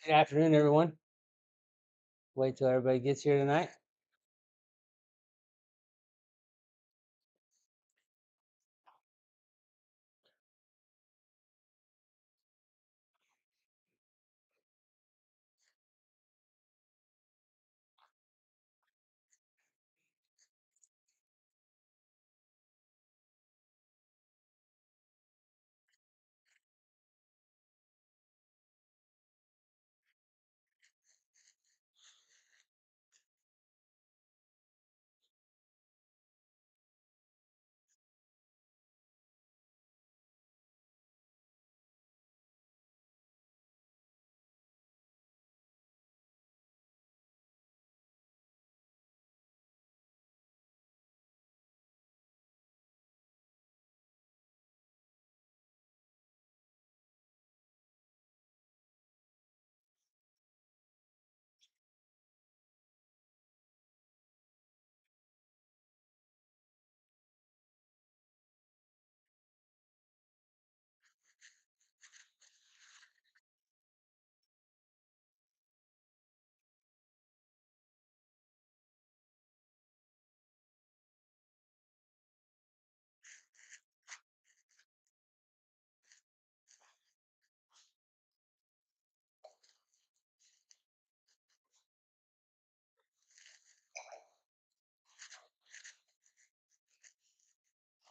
Good afternoon, everyone. Wait till everybody gets here tonight.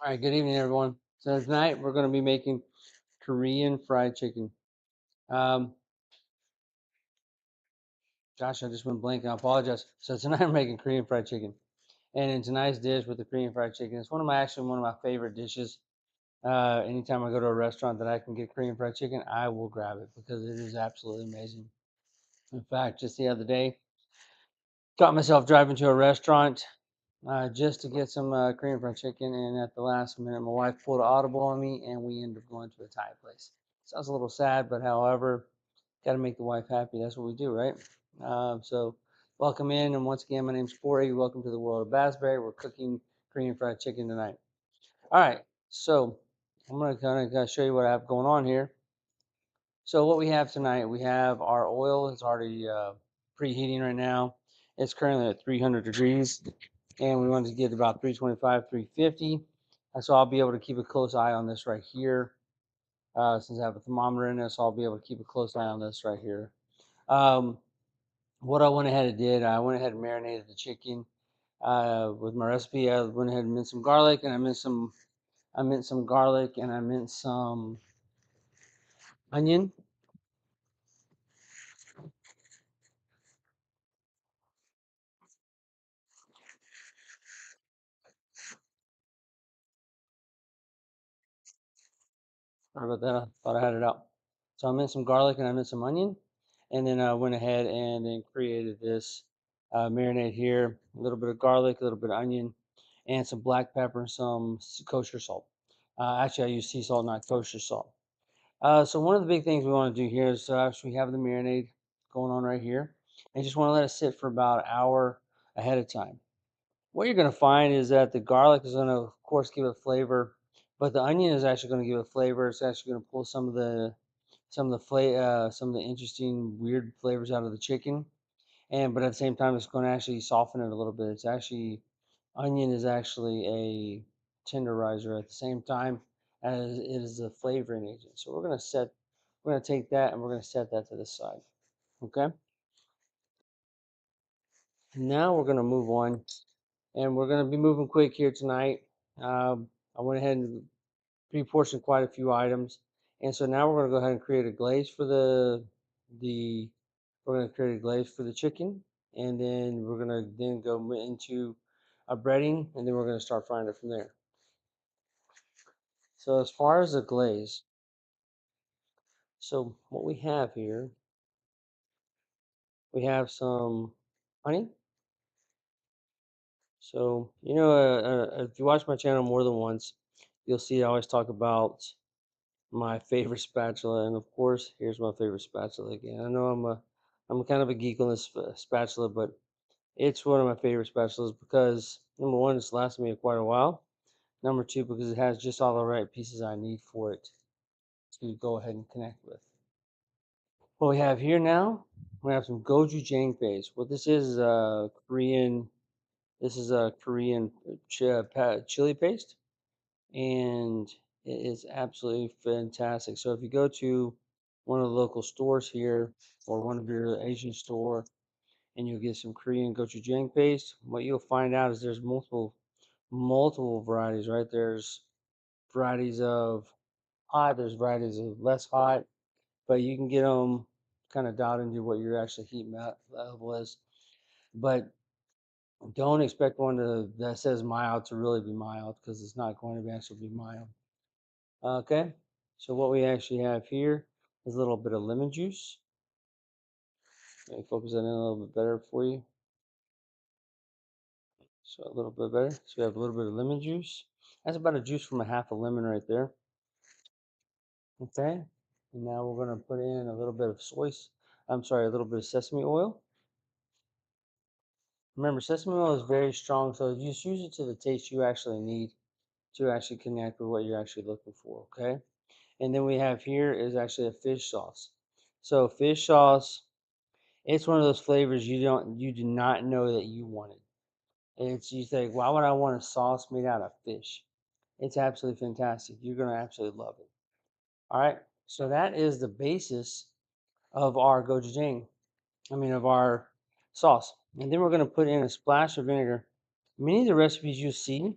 All right, good evening, everyone. So tonight we're going to be making Korean fried chicken. Um, Gosh, I just went blank. I apologize. So tonight I'm making Korean fried chicken, and it's a nice dish with the Korean fried chicken. It's one of my favorite dishes. Anytime I go to a restaurant that I can get Korean fried chicken, I will grab it because it is absolutely amazing. In fact, just the other day, got myself driving to a restaurant just to get some Korean fried chicken. And at the last minute, my wife pulled an audible on me, and we ended up going to a Thai place. Sounds a little sad, but however, got to make the wife happy. That's what we do, right? So, welcome in, and once again, my name's Corey. Welcome to the world of Basbury. We're cooking Korean fried chicken tonight. All right, so I'm gonna kind of show you what I have going on here. So what we have tonight, we have our oil. It's already preheating right now. It's currently at 300 degrees, and we want to get about 325, 350. So I'll be able to keep a close eye on this right here. Since I have a thermometer in it, so I'll be able to keep a close eye on this right here. Um, what I went ahead and did, I went ahead and marinated the chicken with my recipe. I went ahead and minced some garlic, and I minced some garlic, and I minced some onion. Sorry about that. I thought I had it out. So I minced some garlic and I minced some onion, and then I went ahead and then created this marinade here. A little bit of garlic, a little bit of onion, and some black pepper and some kosher salt. Actually, I use sea salt, not kosher salt. So one of the big things we want to do here is actually have the marinade going on right here, and just want to let it sit for about an hour ahead of time. What you're going to find is that the garlic is going to, of course, give it flavor, but the onion is actually going to give it flavor. It's actually going to pull some of the interesting weird flavors out of the chicken, and but at the same time, it's going to actually soften it a little bit. It's actually onion is actually a tenderizer at the same time as it is a flavoring agent. So we're going to take that and we're going to set that to the side. Okay. Now we're going to move on, and we're going to be moving quick here tonight. I went ahead and pre-portioned quite a few items, and so now we're going to go ahead and create a glaze for the we're going to create a glaze for the chicken, and then we're going to then go into a breading, and then we're going to start frying it from there. So as far as the glaze, so what we have here, we have some honey. So if you watch my channel more than once, you'll see I always talk about my favorite spatula, and of course, here's my favorite spatula again. I know I'm kind of a geek on this spatula, but it's one of my favorite spatulas because number one, it's lasted me quite a while. Number two, because it has just all the right pieces I need for it to go ahead and connect with. What we have here now, we have some gochujang paste. What this is a Korean. This is a Korean chili paste, and it is absolutely fantastic. So if you go to one of the local stores here or one of your Asian store, and you'll get some Korean gochujang paste, what you'll find out is there's multiple varieties, right? There's varieties of hot, there's varieties of less hot, but you can get them kind of dialed into what your actual level is. But don't expect one that says mild to really be mild because it's not going to be actually be mild. Okay, so what we actually have here is a little bit of lemon juice. Let me focus that in a little bit better for you. So a little bit better. So we have a little bit of lemon juice. That's about a juice from a half a lemon right there. Okay, and now we're going to put in a little bit of a little bit of sesame oil. Remember, sesame oil is very strong, so just use it to the taste you actually need to actually connect with what you're actually looking for, okay? And then we have here is actually a fish sauce. So fish sauce, it's one of those flavors you do not know that you wanted. It's you think, why would I want a sauce made out of fish? It's absolutely fantastic. You're gonna absolutely love it. All right. So that is the basis of our gochujang. Of our sauce. And then we're gonna put in a splash of vinegar. Many of the recipes you see,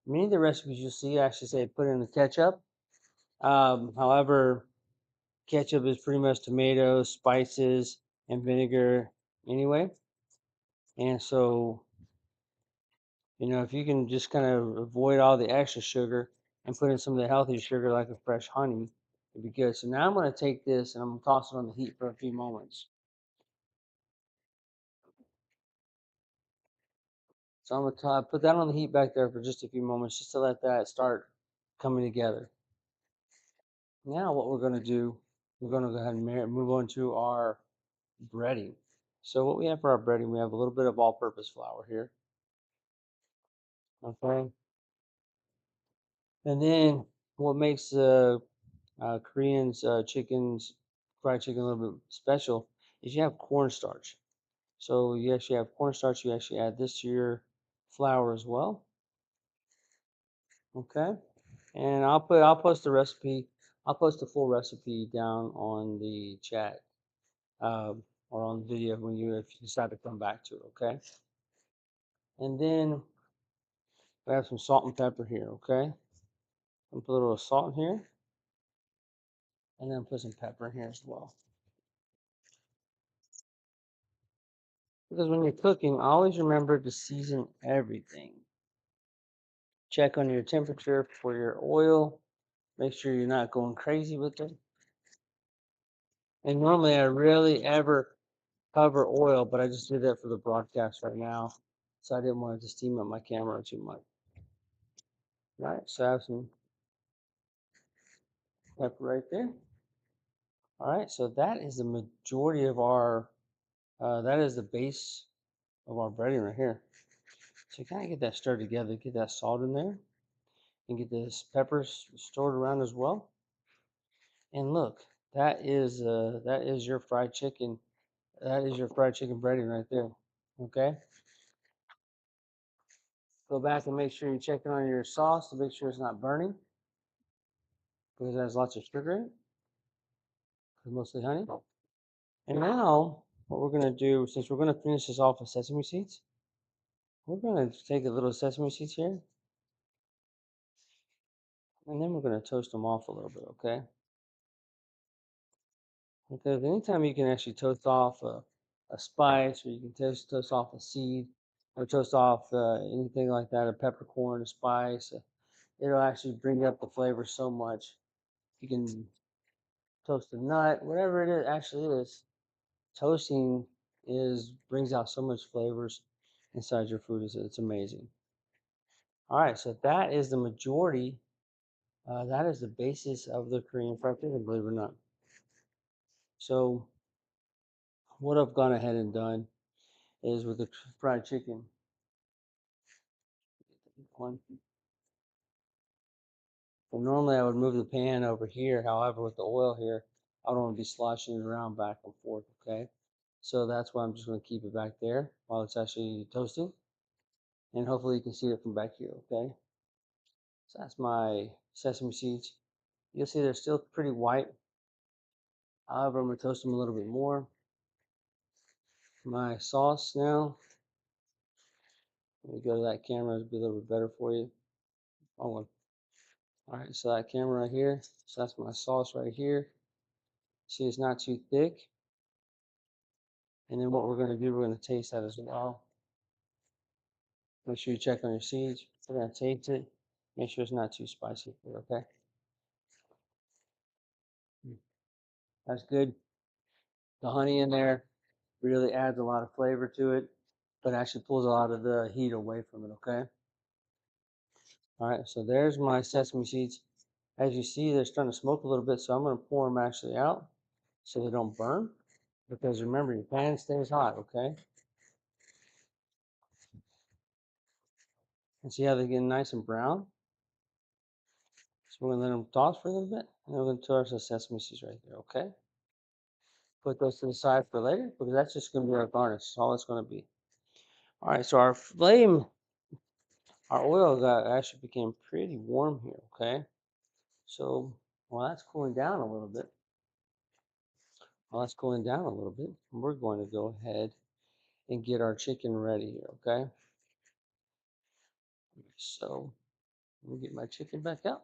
many of the recipes you see actually say put in the ketchup. However, ketchup is pretty much tomatoes, spices, and vinegar anyway. And so, if you can just kind of avoid all the extra sugar and put in some of the healthy sugar like a fresh honey, it'd be good. So now I'm going to take this and I'm going to toss it on the heat for a few moments. So I'm going to put that on the heat back there for just a few moments just to let that start coming together. Now what we're going to do, we're going to go ahead and move on to our breading. So what we have for our breading, we have a little bit of all-purpose flour here. Okay. And then what makes Koreans fried chicken a little bit special is you have cornstarch. So you actually have cornstarch. You actually add this to your flour as well. Okay. And I'll post the recipe. I'll post the full recipe down on the chat or on the video when if you decide to come back to it. Okay. And then we have some salt and pepper here. Okay. I'm put a little salt in here, and then put some pepper in here as well. Because when you're cooking, always remember to season everything. Check on your temperature for your oil. Make sure you're not going crazy with it. And normally I rarely ever cover oil, but I just did that for the broadcast right now. So I didn't want to steam up my camera too much. All right, so I have some pepper right there. All right, so that is the majority of that is the base of our breading right here. So you kind of get that stirred together, get that salt in there, and get this peppers stored around as well. And look, that is your fried chicken. That is your fried chicken breading right there. Okay. Go back and make sure you're checking on your sauce to make sure it's not burning because it has lots of sugar in it, mostly honey. And now what we're gonna do, since we're gonna finish this off with sesame seeds, we're gonna take a little sesame seeds here, and then we're gonna toast them off a little bit. Okay. Because anytime you can actually toast off a spice, or you can toast off a seed, or toast off anything like that, a peppercorn, a spice, it'll actually bring up the flavor so much. You can toast a nut, whatever it is, actually is. Toasting brings out so much flavors inside your food. It's amazing. All right, so that is the majority. That is the basis of the Korean fried chicken, believe it or not. So what I've gone ahead and done is with the fried chicken. One. So normally I would move the pan over here. However, with the oil here, I don't want to be sloshing it around back and forth, okay? So that's why I'm just going to keep it back there while it's actually toasting. And hopefully you can see it from back here, okay? So that's my sesame seeds. You'll see they're still pretty white. However, I'm going to toast them a little bit more. My sauce now. Let me go to that camera. It'll be a little bit better for you. Oh, one. All right, so that camera right here. So that's my sauce right here. See, it's not too thick. And then what we're going to do, we're going to taste that as well. Make sure you check on your seeds. We're going to taste it. Make sure it's not too spicy for you, okay? That's good. The honey in there really adds a lot of flavor to it, but actually pulls a lot of the heat away from it, okay? All right, so there's my sesame seeds. As you see, they're starting to smoke a little bit, so I'm going to pour them actually out so they don't burn. Because remember, your pan stays hot, okay? And see how they're getting nice and brown? So we're going to let them toss for a little bit, and we're going to toss the sesame seeds right there, okay? Put those to the side for later, because that's just going to be our garnish. That's all it's going to be. All right, so our flame, our oil actually became pretty warm here, okay? So while that's cooling down a little bit, we're going to go ahead and get our chicken ready here, okay? So let me get my chicken back out.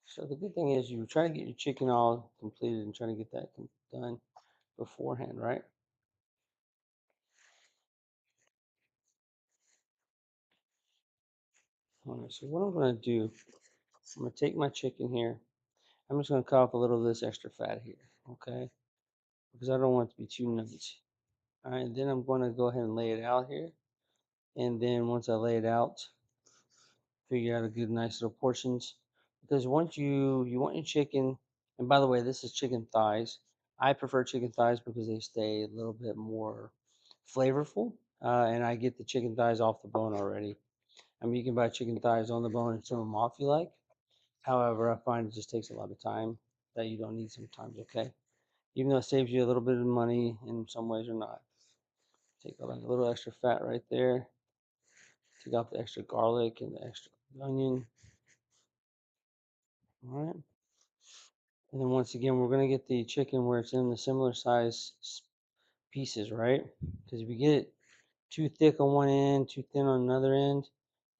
So the good thing is you try to get your chicken all completed and try to get that done beforehand, right? All right, so what I'm going to do, I'm going to take my chicken here. I'm just going to cut off a little of this extra fat here, okay? Because I don't want it to be too nuts. All right, then I'm going to go ahead and lay it out here. And then once I lay it out, figure out a good nice little portions. Because once you want your chicken, and by the way, this is chicken thighs. I prefer chicken thighs because they stay a little bit more flavorful. And I get the chicken thighs off the bone already. I mean, you can buy chicken thighs on the bone and trim them off if you like. However, I find it just takes a lot of time that you don't need sometimes, okay? Even though it saves you a little bit of money in some ways or not. Take a little extra fat right there. Take out the extra garlic and the extra onion. All right. And then once again, we're going to get the chicken where it's in the similar size pieces, right? Because if you get it too thick on one end, too thin on another end,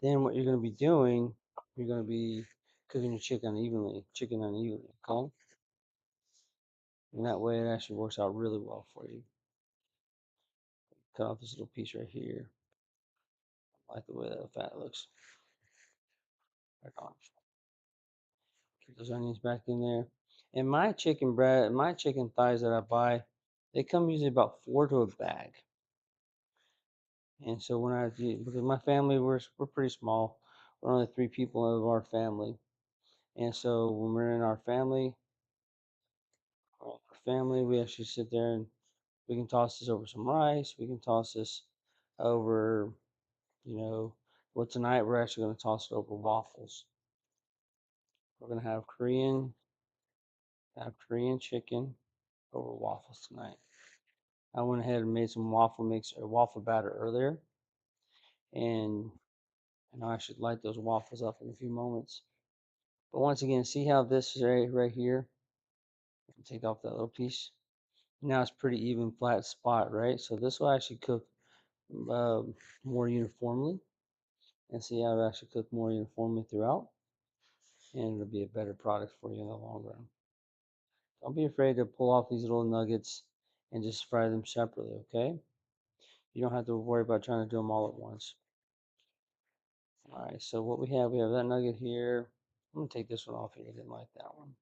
then what you're going to be doing, you're going to be cooking your chicken unevenly, okay? And that way it actually works out really well for you. Cut off this little piece right here. I like the way that fat looks. Right on. Get those onions back in there. And my chicken thighs that I buy, they come usually about 4 to a bag. And so when because my family, we're pretty small. We're only 3 people of our family. And so when we're in our family, we actually sit there and we can toss this over some rice. We can toss this over, you know, well, tonight we're actually going to toss it over waffles. We're going to have Korean chicken over waffles tonight. I went ahead and made some waffle mix or waffle batter earlier, and I should light those waffles up in a few moments. But once again, see how this is right here? Take off that little piece. Now it's pretty even, flat spot, right? So this will actually cook uh, more uniformly, and see how it actually cook more uniformly throughout, and it'll be a better product for you in the long run. Don't be afraid to pull off these little nuggets and just fry them separately, okay? You don't have to worry about trying to do them all at once. All right, so what we have that nugget here. I'm gonna take this one off here. I didn't like that one.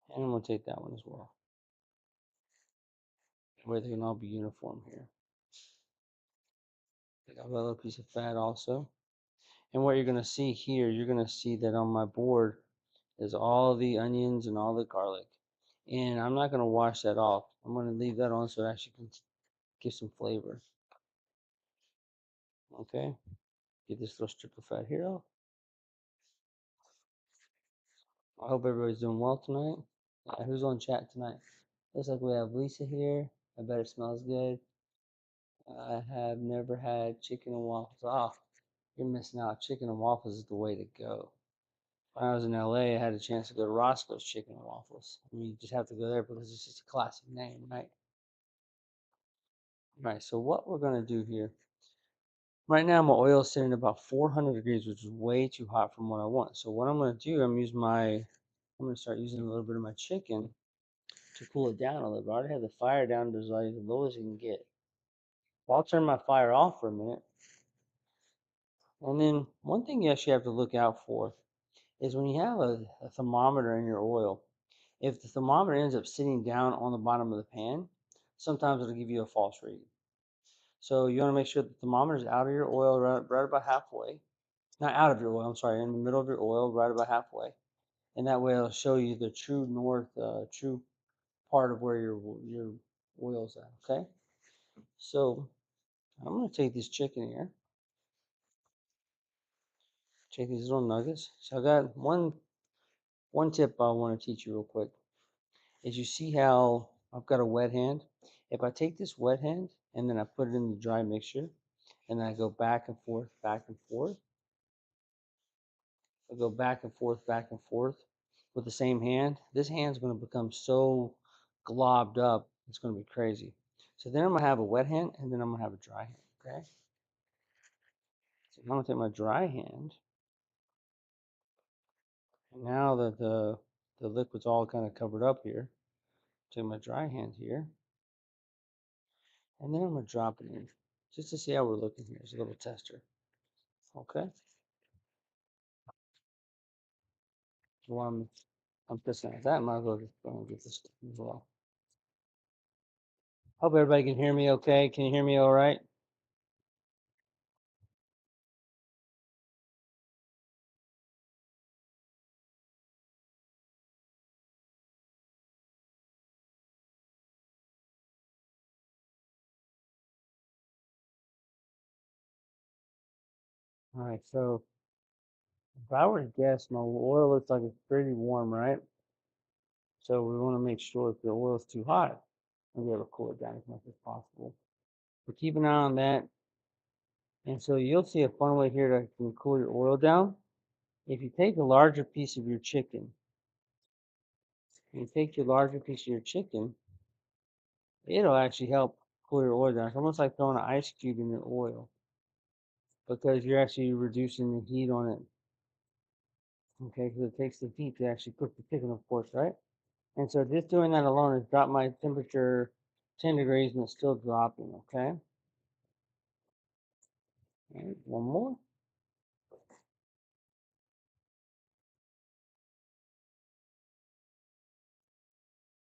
And I'm gonna take that one as well. That way they can all be uniform here. Take off that little piece of fat also. And what you're gonna see here, you're gonna see that on my board is all the onions and all the garlic. And I'm not gonna wash that off. I'm gonna leave that on so it actually can give some flavor. Okay, get this little strip of fat here off. I hope everybody's doing well tonight. Who's on chat tonight? Looks like we have Lisa here. I bet it smells good. I have never had chicken and waffles. Oh, you're missing out. Chicken and waffles is the way to go. When I was in LA, I had a chance to go to Roscoe's Chicken and Waffles. I mean, you just have to go there because it's just a classic name, right? Right, so what we're going to do here, right now my oil is sitting at about 400 degrees, which is way too hot from what I want. So what I'm going to do, I'm going to start using a little bit of my chicken to cool it down a little bit. I already have the fire down to as low as you can get. Well, I'll turn my fire off for a minute. And then one thing you actually have to look out for is when you have a thermometer in your oil, if the thermometer ends up sitting down on the bottom of the pan, sometimes it'll give you a false reading. So you want to make sure the thermometer is out of your oil right about halfway. Not out of your oil, I'm sorry, in the middle of your oil, right about halfway. And that way it'll show you the true north, true part of where your oil's at, okay? So I'm going to take this chicken here, take these little nuggets. So I got one tip I want to teach you real quick is you see how I've got a wet hand? If I take this wet hand and then I put it in the dry mixture and then I go back and forth, I go back and forth with the same hand, this hand's going to become so globbed up, it's going to be crazy. So then I'm going to have a wet hand and then I'm going to have a dry hand, okay? So I'm going to take my dry hand, and now that the liquid's all kind of covered up here, take my dry hand here, and then I'm going to drop it in just to see how we're looking here. It's a little tester, okay? Well, I'm pissing at that. Might as well just go and get this as well. Hope everybody can hear me okay. Can you hear me all right? All right, so if I were to guess, my oil looks like it's pretty warm, right? So we want to make sure if the oil is too hot, we'll be able to cool it down as much as possible. But keep an eye on that. And so you'll see a fun way here to can cool your oil down. If you take a larger piece of your chicken, it'll actually help cool your oil down. It's almost like throwing an ice cube in your oil because you're actually reducing the heat on it. Okay, because it takes the heat to actually cook the chicken, of course, right? And so just doing that alone has dropped my temperature 10 degrees and it's still dropping, okay? All right, one more.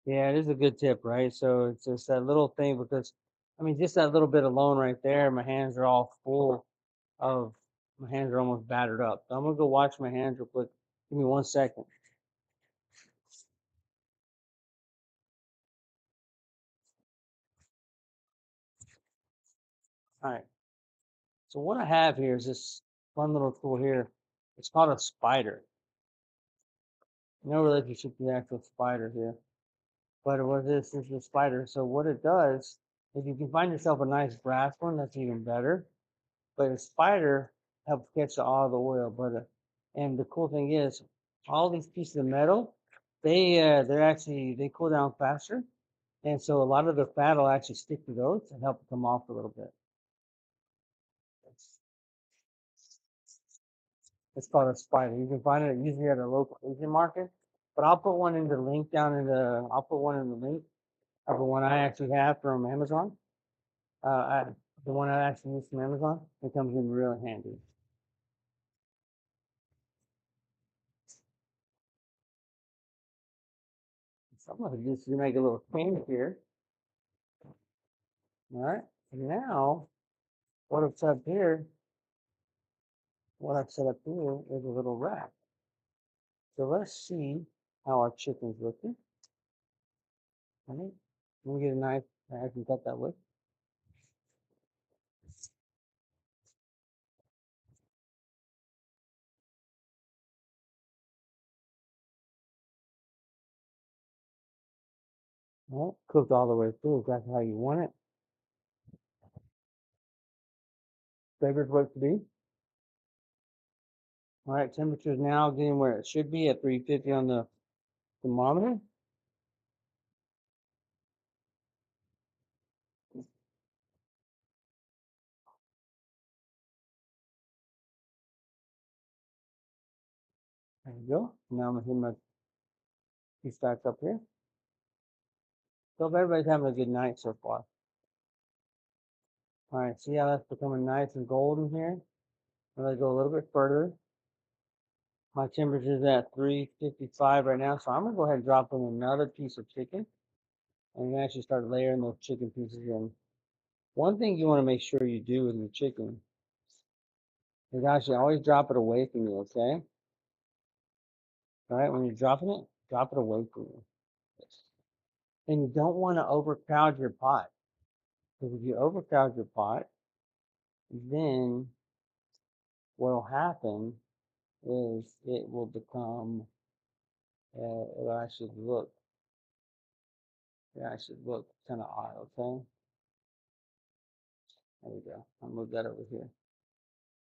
Yeah, it is a good tip, right? So it's just that little thing because, I mean, just that little bit alone right there, my hands are all full of, my hands are almost battered up. So I'm gonna go wash my hands real quick. Give me 1 second. All right. So what I have here is this fun little tool here. It's called a spider. No relationship to the actual spider here. But what this is a spider. So what it does, if you can find yourself a nice brass one, that's even better. But a spider helps catch all the oil. And the cool thing is, all these pieces of metal, they cool down faster, and so a lot of the fat will actually stick to those and help it come off a little bit. It's called a spider. You can find it usually at a local Asian market, but I'll put one in the link down in the. I'll put one in the link of the one I actually have from Amazon. The one I actually use from Amazon. It comes in real handy. So I'm going to just make a little change here. All right. And now what I've set up here, is a little rack. So let's see how our chicken's looking. All right. Let me get a knife I can cut that with. All right, cooked all the way through, exactly how you want it. Favorite place to be. All right, temperature is now getting where it should be at 350 on the thermometer. There you go. Now I'm gonna hit my piece back up here. So hope everybody's having a good night so far. All right, see how that's becoming nice and golden here? I'm gonna go a little bit further. My temperature is at 355 right now, so I'm gonna go ahead and drop in another piece of chicken and actually start layering those chicken pieces in. One thing you want to make sure you do with your chicken is actually always drop it away from you, okay? All right, when you're dropping it, drop it away from you. And you don't want to overcrowd your pot. Because if you overcrowd your pot, then what will happen is it will become, it actually look kind of odd, okay? There we go. I'll move that over here.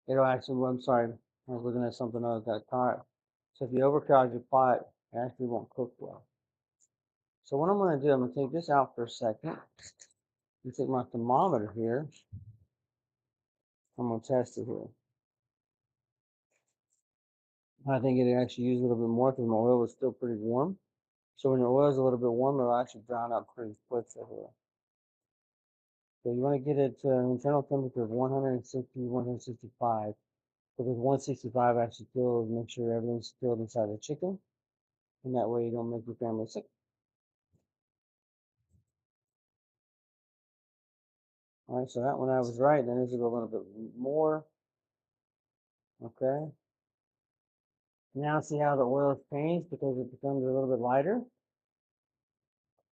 It'll actually, well, I'm sorry, I was looking at something else that caught. So if you overcrowd your pot, it actually won't cook well. So what I'm going to do, I'm going to take this out for a second. You take my thermometer here. I'm going to test it here. I think it actually used a little bit more because my oil was still pretty warm. So when your oil is a little bit warmer, it'll actually brown up pretty quickly here. So you want to get it to an internal temperature of 160, 165. Because 165 actually kills, make sure everything's killed inside the chicken. And that way you don't make your family sick. All right, so that one I was right. Then this is a little bit more. Okay. Now see how the oil has changed because it becomes a little bit lighter.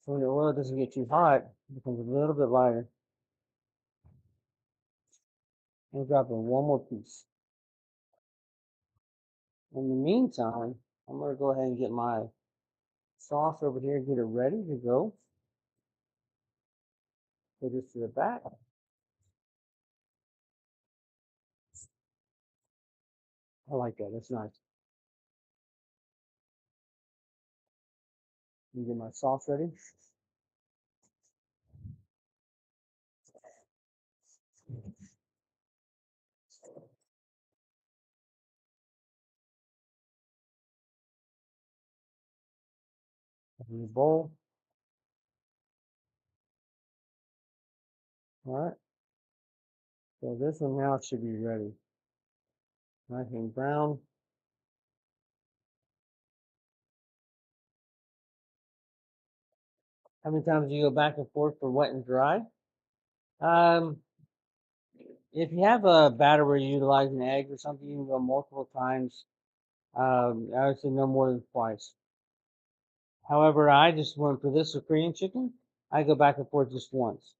So when the oil doesn't get too hot, it becomes a little bit lighter. And drop in one more piece. In the meantime, I'm going to go ahead and get my sauce over here, get it ready to go. Put this to the back. I like that. That's nice. Get my sauce ready. In the bowl. All right. So this one now should be ready. Nice and brown. How many times do you go back and forth for wet and dry? Um, if you have a batter where you're utilizing eggs or something, you can go multiple times. I would say no more than twice. However, I just went for this with Korean chicken. I go back and forth just once.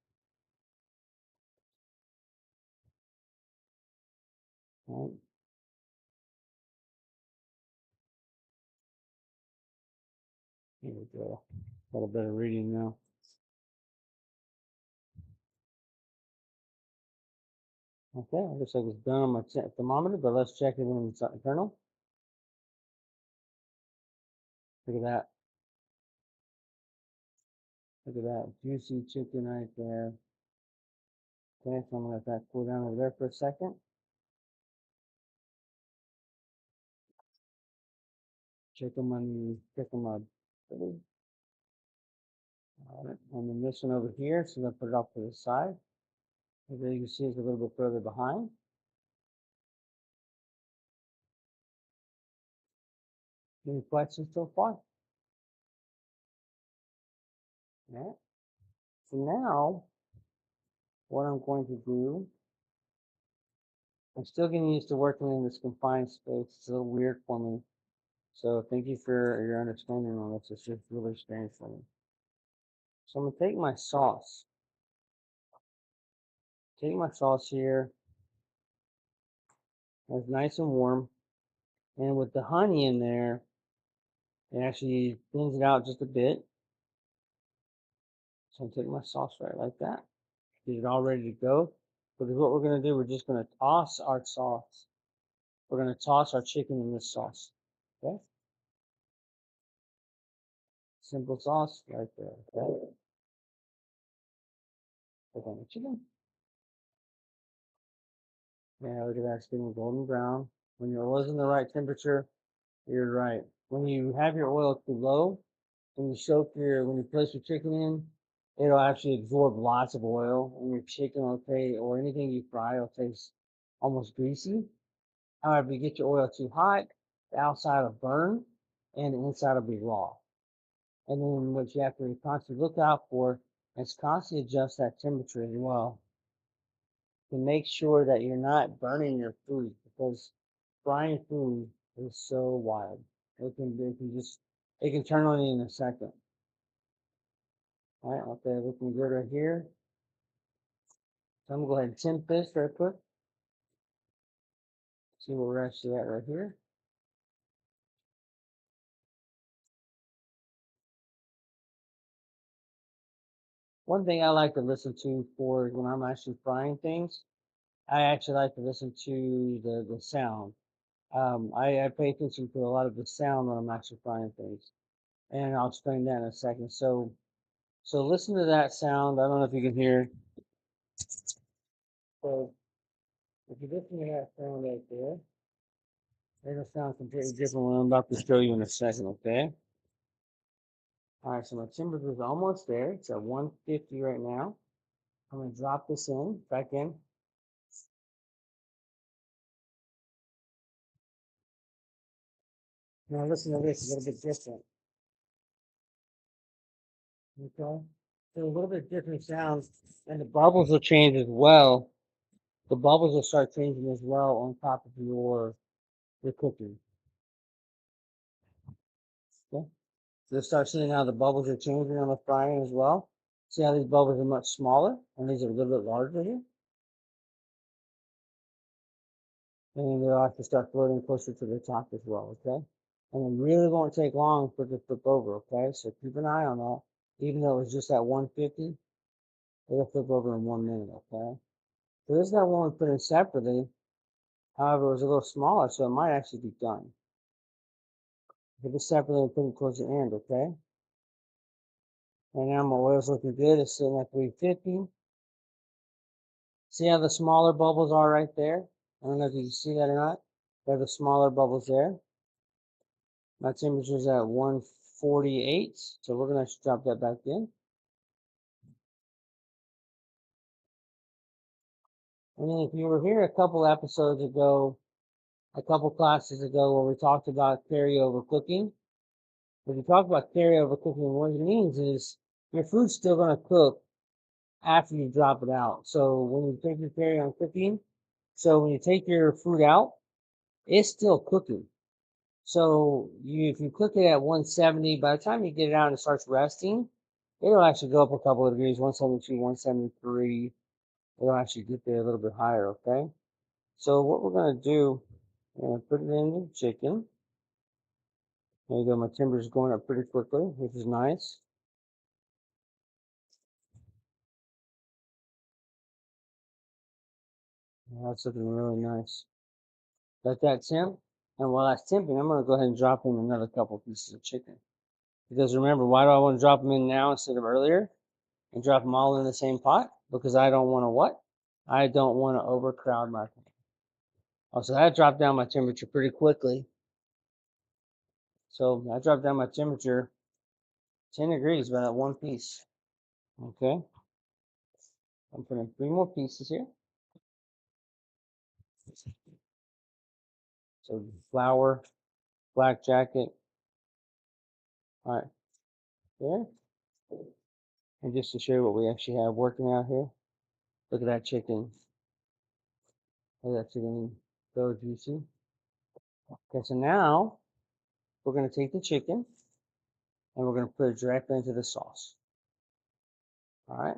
Right? Here we go. A little bit of reading now. Okay, looks like it's done on my thermometer, but let's check it when it's internal. Look at that. Look at that. Juicy chicken right there. Okay, so I'm going to let that cool down over there for a second. Check them on. All right, and then this one over here, so I'm going to put it off to the side. As you can see, it's a little bit further behind. Any questions so far? Yeah. So now, what I'm going to do, I'm still getting used to working in this confined space. It's a little weird for me. So thank you for your understanding on this. It's just really strange for me. So I'm going to take my sauce. Take my sauce here. It's nice and warm. And with the honey in there, it actually thins it out just a bit. So I'm taking my sauce right like that. Get it all ready to go. Because what we're going to do, we're just going to toss our sauce. We're going to toss our chicken in this sauce. Okay? Simple sauce right there. Okay? Put on the chicken. Yeah, look at that. It's getting golden brown. When your oil's in the right temperature, you're right. When you have your oil too low, when you place your chicken in, it'll actually absorb lots of oil, and your chicken will taste, or anything you fry will taste almost greasy. However, if you get your oil too hot, the outside will burn, and the inside will be raw. And then what you have to constantly look out for is constantly adjust that temperature as well to make sure that you're not burning your food, because frying food is so wild. It can turn on you in a second. All right, okay, looking good right here. So I'm gonna go ahead and temp this right quick. See where we're actually at right here. One thing I like to listen to for when I'm actually frying things, I actually like to listen to the sound. I pay attention to a lot of the sound when I'm actually frying things, and I'll explain that in a second. So listen to that sound. I don't know if you can hear. So if you listen to that sound right there, it'll sound completely different what I'm about to show you in a second. Okay. All right. So my temperature is almost there. It's at 150 right now. I'm gonna drop this in back in. Now listen to this. A little bit different. Okay. So a little bit different sounds, and the bubbles will change as well. The bubbles will start changing as well on top of your cooking. Okay. So you'll start seeing how the bubbles are changing on the frying as well. See how these bubbles are much smaller, and these are a little bit larger here. And then they'll actually start floating closer to the top as well, okay? And it really won't take long for it to flip over, okay? So keep an eye on that. Even though it was just at 150, it'll flip over in 1 minute, okay? So this is that one we put in separately. However, it was a little smaller, so it might actually be done. Put it separately and put it towards the end, okay? And now my oil's looking good. It's sitting at 350. See how the smaller bubbles are right there? I don't know if you can see that or not. There are the smaller bubbles there. My temperature is at 148, so we're going to drop that back in. And then if you were here a couple episodes ago, a couple classes ago, where we talked about carryover cooking, if you talk about carryover cooking, what it means is your food's still going to cook after you drop it out. So when you take your carry on cooking, so when you take your food out, it's still cooking. So if you cook it at 170, by the time you get it out and it starts resting, it'll actually go up a couple of degrees, 172, 173. It'll actually get there a little bit higher, okay? So what we're going to do, I'm going to put it in the chicken. There you go, my timber is going up pretty quickly, which is nice. That's looking really nice. Let that temp, and while that's temping, I'm going to go ahead and drop in another couple pieces of chicken. Because remember, why do I want to drop them in now instead of earlier? And drop them all in the same pot? Because I don't want to what? I don't want to overcrowd my pot. Oh, so that dropped down my temperature pretty quickly. So I dropped down my temperature 10 degrees by that one piece. Okay. I'm putting 3 more pieces here. So flour, black jacket. All right. There. And just to show you what we actually have working out here. Look at that chicken. Look at that chicken. So juicy. Okay, so now we're going to take the chicken and we're going to put it directly into the sauce. All right.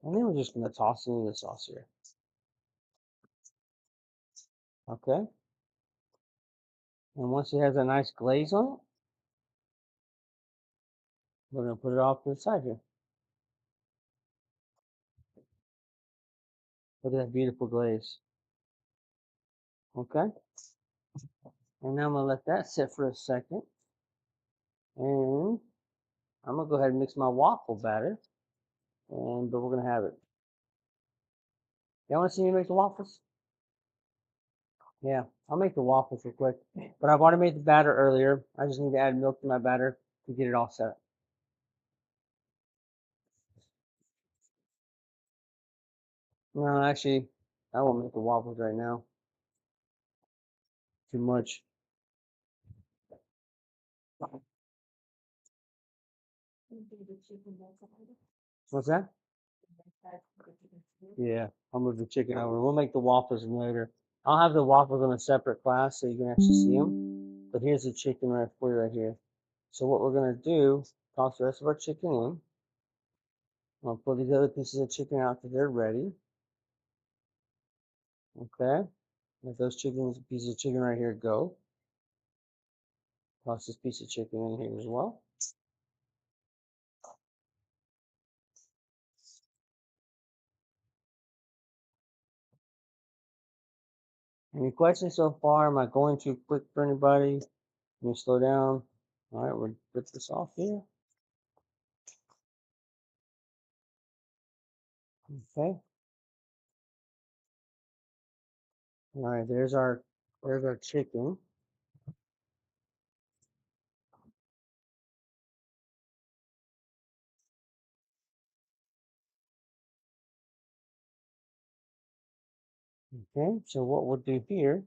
And then we're just going to toss it into the sauce here. Okay. And once it has a nice glaze on it, we're going to put it off to the side here. Look at that beautiful glaze. Okay. And now I'm gonna let that sit for a second. And I'm gonna go ahead and mix my waffle batter. But we're gonna have it. Y'all wanna see me make the waffles? Yeah, I'll make the waffles real quick. But I've already made the batter earlier. I just need to add milk to my batter to get it all set. No, actually, I won't make the waffles right now. Too much. What's that? Yeah, I'll move the chicken over. We'll make the waffles later. I'll have the waffles in a separate class so you can actually see them. But here's the chicken right for you right here. So what we're gonna do, toss the rest of our chicken in. I'll pull these other pieces of chicken out till they're ready. Okay. Let those pieces of chicken right here go. Toss this piece of chicken in here as well. Any questions so far? Am I going too quick for anybody? Let me slow down. All right, we'll rip this off here. Okay. All right, there's our chicken. Okay, so what we'll do here,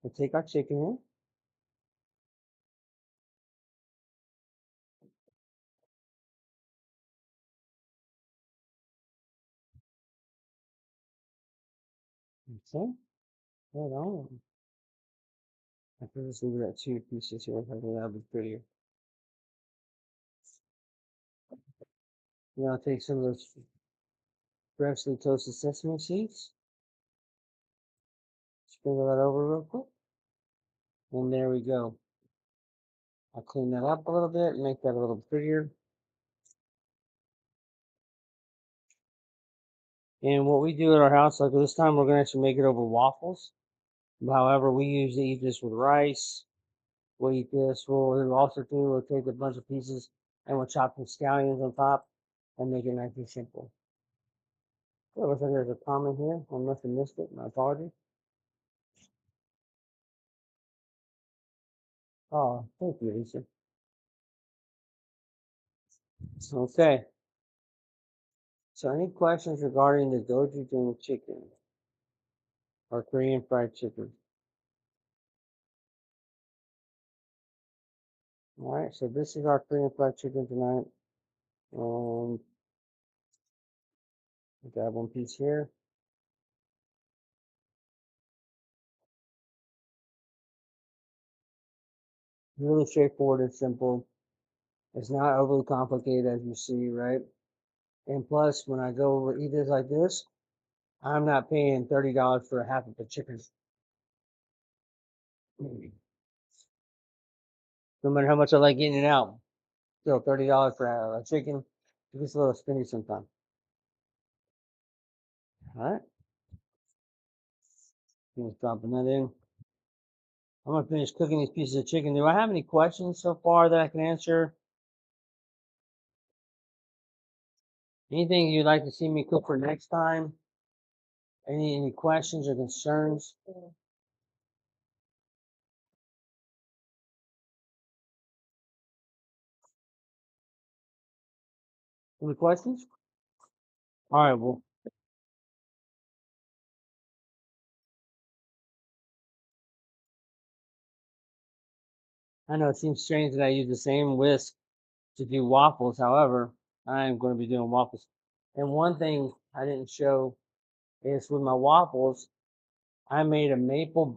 we'll take our chicken in. Okay, hold on. I can just leave it at two pieces here. I think that'll be prettier. Now I'll take some of those freshly toasted sesame seeds. Sprinkle that over real quick. And there we go. I'll clean that up a little bit and make that a little prettier. And what we do at our house, like this time, we're going to actually make it over waffles. However, we usually eat this with rice. We'll eat this. We'll also do, we'll take a bunch of pieces and we'll chop some scallions on top and make it nice and simple. So it looks like there's a comment here. I must have missed it. My apologies. Oh, thank you, Lisa. Okay. So any questions regarding the gochujang chicken or Korean fried chicken? All right, so this is our Korean fried chicken tonight. And we got one piece here. Really straightforward and simple. It's not overly complicated as you see, right? And plus, when I go over eat this like this, I'm not paying $30 for a half of a chicken. No matter how much I like eating it out, still $30 for a chicken. It gets a little stingy sometimes. All right, just dropping that in. I'm gonna finish cooking these pieces of chicken. Do I have any questions so far that I can answer? Anything you'd like to see me cook for next time? Any questions or concerns? Any questions? All right, well, I know it seems strange that I use the same whisk to do waffles. However, I am going to be doing waffles. And one thing I didn't show is with my waffles, I made a maple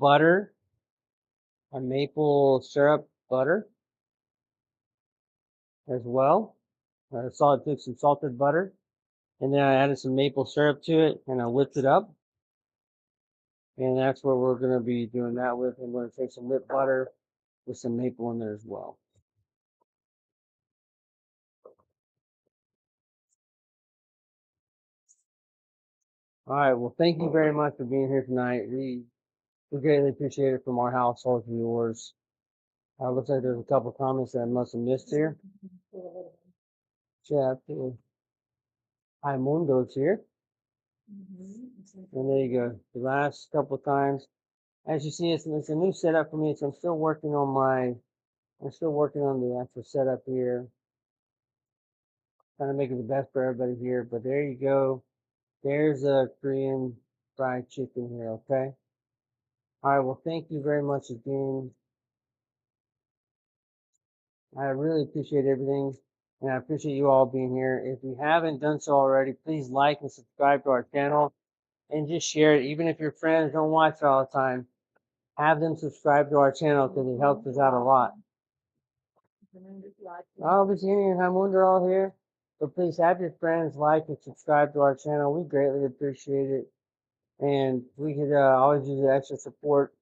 syrup butter as well. Took some salted butter, and then I added some maple syrup to it, and I whipped it up. And that's what we're going to be doing that with. I'm going to take some whipped butter with some maple in there as well. All right. Well, thank you very much for being here tonight. We greatly appreciate it from our household to yours. Looks like there's a couple comments that I must have missed here. Chapter Mundo's here. And there you go. The last couple of times. As you see, it's a new setup for me. So I'm still working on the actual setup here. Trying to make it the best for everybody here. But there you go. There's a Korean fried chicken here, okay? All right, well, thank you very much again. I really appreciate everything, and I appreciate you all being here. If you haven't done so already, please like and subscribe to our channel, and just share it. Even if your friends don't watch it all the time, have them subscribe to our channel because it helps us out a lot. Virginia and Hamund are all here, so please have your friends like and subscribe to our channel. We greatly appreciate it, and we could always use the extra support.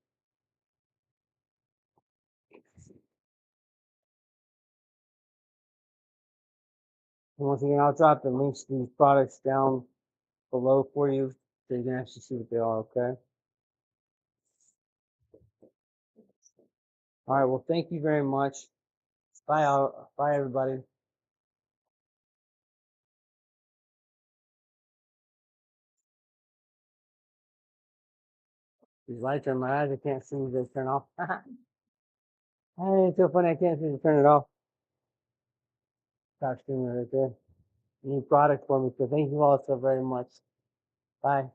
And once again, I'll drop the links to these products down below for you so you can actually see what they are, okay? All right, well, thank you very much. Bye, bye, everybody. These lights are in my eyes. I can't see them turn off. Hey, it's so funny. I can't see them turn it off. Stop streaming right there. New product for me. So thank you all so very much. Bye.